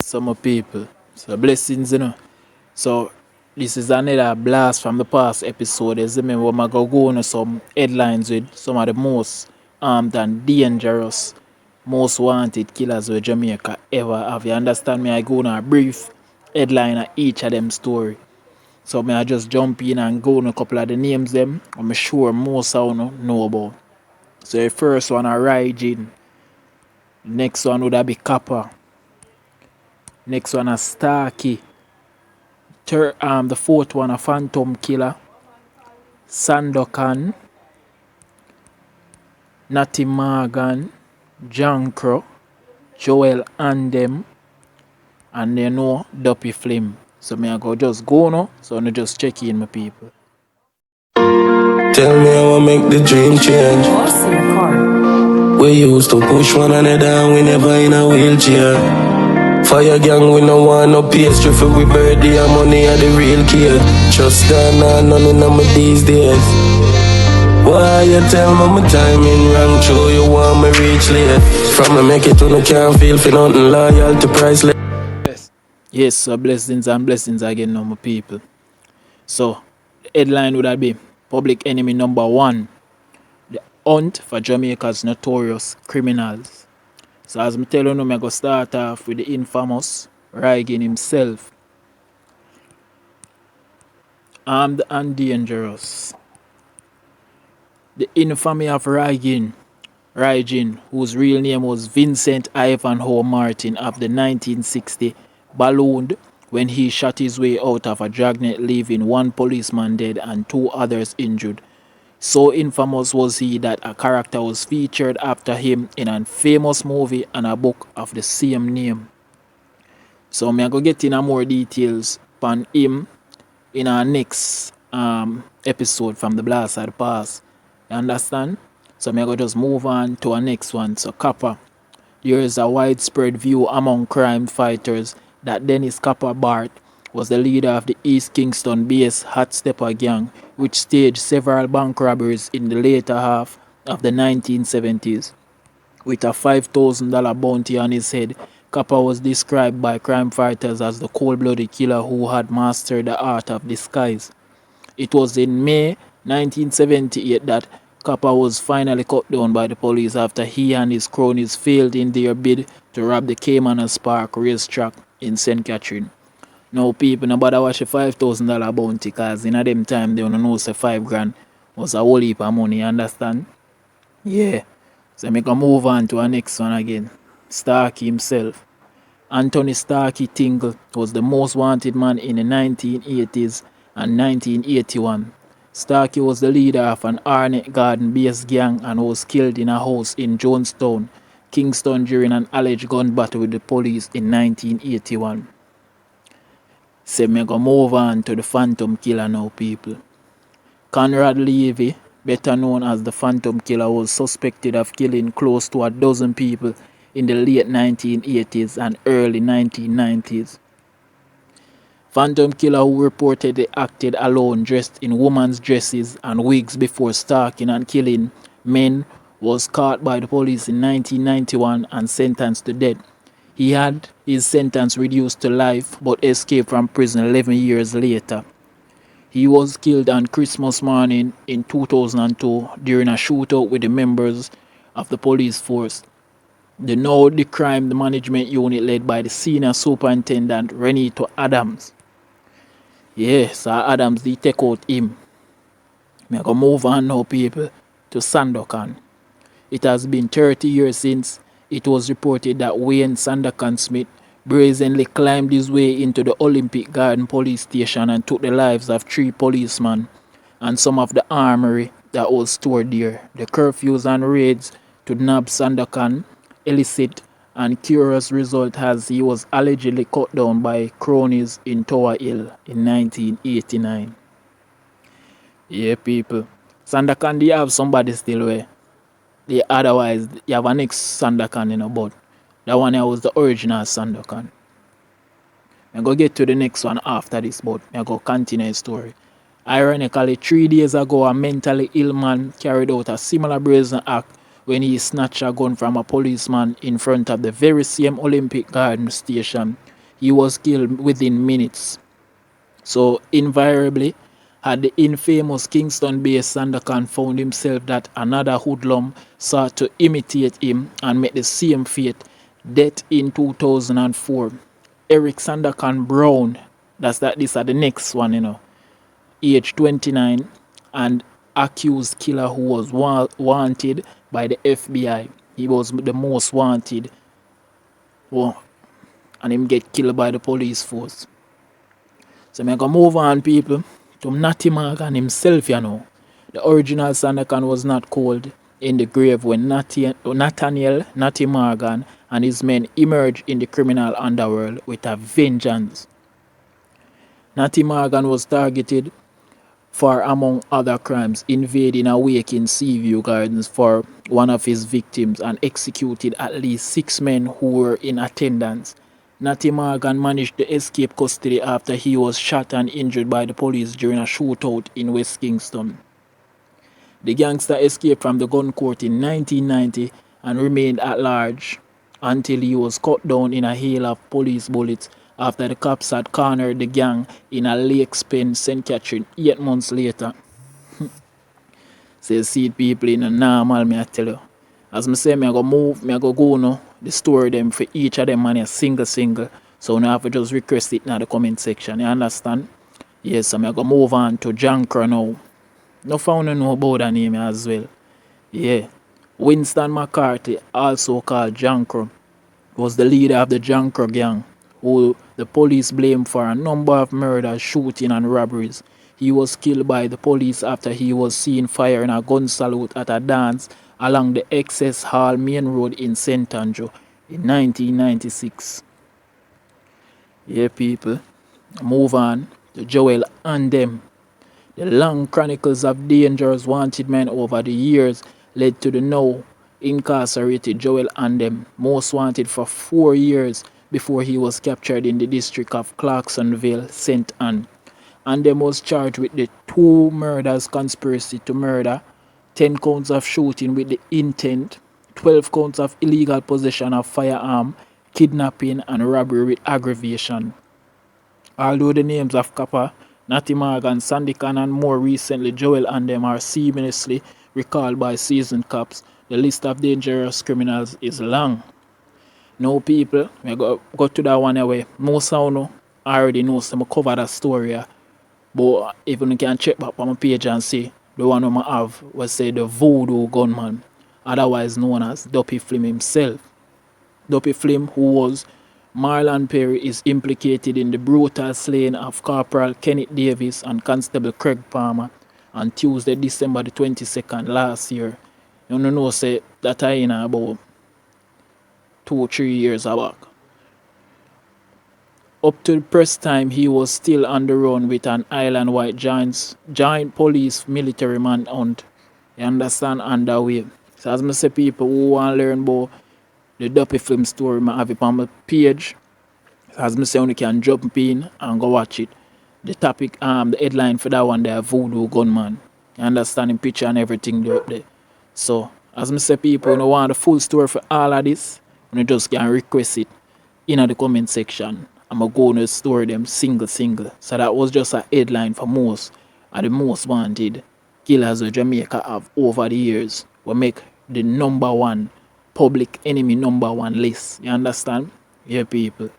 Some people. So blessings, So this is another blast from the past episode. As remember, I'm gonna go on some headlines with some of the most armed and dangerous, most wanted killers with Jamaica ever have. You understand me? I go on a brief headline of each of them story. So I just jump in and go on a couple of the names them. I'm sure most of you know about. So the first one a Rygin. Next one would be Kappa. Next one a Starkey. The fourth one a Phantom Killer. Sandokan. Natty Morgan. Jankro. Joel Andem. And they know Duppy Flim. So me I go just go now. So I just check in my people. Tell me how I make the dream change. We used to push one another and we never in a wheelchair. Fire gang, we no want no pastry for we birthday and money are the real kid. Just gone on none of me these days. Why you tell me my timing wrong? True, you want me reach late. From me make it to no can't feel for nothing loyalty priceless. Yes, so blessings and blessings again now my people. So the headline would have been Public Enemy Number 1. The hunt for Jamaica's notorious criminals. So as I tell you now, I'm going to start off with the infamous Rygin himself. Armed and dangerous. The infamy of Rygin, whose real name was Vincent Ivanhoe Martin, of the 1960, ballooned when he shot his way out of a dragnet, leaving one policeman dead and two others injured. So infamous was he that a character was featured after him in a famous movie and a book of the same name. So I'm going to get in more details on him in our next episode from the Blast of the Past. You understand? So I'm going to just move on to our next one. So Kappa. There is a widespread view among crime fighters that Dennis Kappa Bart was the leader of the East Kingston-based Hot Stepper gang, which staged several bank robberies in the later half of the 1970s. With a $5,000 bounty on his head, Kappa was described by crime fighters as the cold-blooded killer who had mastered the art of disguise. It was in May 1978 that Kappa was finally cut down by the police after he and his cronies failed in their bid to rob the Caymanas Park racetrack in St. Catherine. Now people nobody watch a $5,000 bounty because in a them time they don't know say $5,000 was a whole heap of money, you understand? Yeah. So I can move on to our next one again. Starkey himself. Anthony Starkey Tingle was the most wanted man in the 1980s and 1981. Starkey was the leader of an Arnett Garden-based gang and was killed in a house in Jonestown, Kingston during an alleged gun battle with the police in 1981. So me go move on to the Phantom Killer now, people. Conrad Levy, better known as the Phantom Killer, was suspected of killing close to a dozen people in the late 1980s and early 1990s. Phantom Killer, who reportedly acted alone dressed in women's dresses and wigs before stalking and killing men, was caught by the police in 1991 and sentenced to death. He had his sentence reduced to life but escaped from prison 11 years later. He was killed on Christmas morning in 2002 during a shootout with the members of the police force. The crime management unit led by the senior superintendent Renito Adams. Yes, Adams did take out him. We are going to move on now, people, to Sandokan. It has been 30 years since it was reported that Wayne Sandokan Smith brazenly climbed his way into the Olympic Garden police station and took the lives of 3 policemen and some of the armory that was stored there. The curfews and raids to nab Sandokan illicit and curious result as he was allegedly cut down by cronies in Tower Hill in 1989. Yeah, people. Sandokan, do you have somebody still where? Otherwise, you have an next Sandokan, but that one was the original Sandokan. I'm going to get to the next one after this, but I'm going to continue the story. Ironically, 3 days ago, a mentally ill man carried out a similar brazen act when he snatched a gun from a policeman in front of the very same Olympic Garden station he was killed within minutes. So invariably, had the infamous Kingston-based Sandakan found himself that another hoodlum sought to imitate him and make the same fate, death in 2004. Eric Sandakan Brown, these are the next one, age 29, and accused killer who was wanted by the FBI. He was the most wanted, oh, and him get killed by the police force. So I'm gonna move on, people, to Natty Morgan himself, The original Sandakan was not cold in the grave when Nathaniel Natty Morgan and his men emerged in the criminal underworld with a vengeance. Natty Morgan was targeted for, among other crimes, invading a wake in Seaview Gardens for one of his victims and executed at least 6 men who were in attendance. Natty Morgan managed to escape custody after he was shot and injured by the police during a shootout in West Kingston. The gangster escaped from the gun court in 1990 and remained at large until he was cut down in a hail of police bullets after the cops had cornered the gang in a Lake Spen, St. Catherine 8 months later. So you see people in a normal, me I tell you. As I say, I go move, I go no, the story them for each of them man a single. So now I have to just request it in the comment section. You understand? Yes, so I go move on to Jankra now. No found know about that name as well. Yeah. Winston McCarthy, also called Jankro, was the leader of the Jankro gang, who the police blamed for a number of murders, shooting and robberies. He was killed by the police after he was seen firing a gun salute at a dance along the Excess Hall Main Road in St. Andrew in 1996. Yeah, people. Move on to Joel and them. The long chronicles of dangerous wanted men over the years led to the now incarcerated Joel Andem, most wanted for 4 years before he was captured in the district of Clarksonville, St. Anne. Andem was charged with the 2 murders, conspiracy to murder, 10 counts of shooting with the intent, 12 counts of illegal possession of firearm, kidnapping and robbery with aggravation. Although the names of Kappa, Natty Morgan, Sandikan and more recently Joel and them are seamlessly recalled by seasoned cops, the list of dangerous criminals is long. Now people, we go to that one away. Most of you already know some cover that story, but even you can check back on my page and see the one I have was say the voodoo gunman, otherwise known as Duppy Flim himself. Duppy Flim, who was Marlon Perry, is implicated in the brutal slaying of Corporal Kenneth Davis and Constable Craig Palmer on Tuesday, December the 22nd last year. You know, say that I in about 2-3 years back. Up to the press time, he was still on the run with an island-wide giant police military manhunt. You understand? Underway. So as I say, people who want to learn about the Duppy Film story, I have it on my page. As I say, you can jump in and go watch it. The topic, the headline for that one, there, Voodoo Gunman. You understand the picture and everything there up there. So, as I say, people, you want the full story for all of this, you just can request it in the comment section. I'm going to go and store them single. So that was just a headline for most of the most wanted killers of Jamaica have over the years. We make the number 1 public enemy number 1 list. You understand? Yeah, people.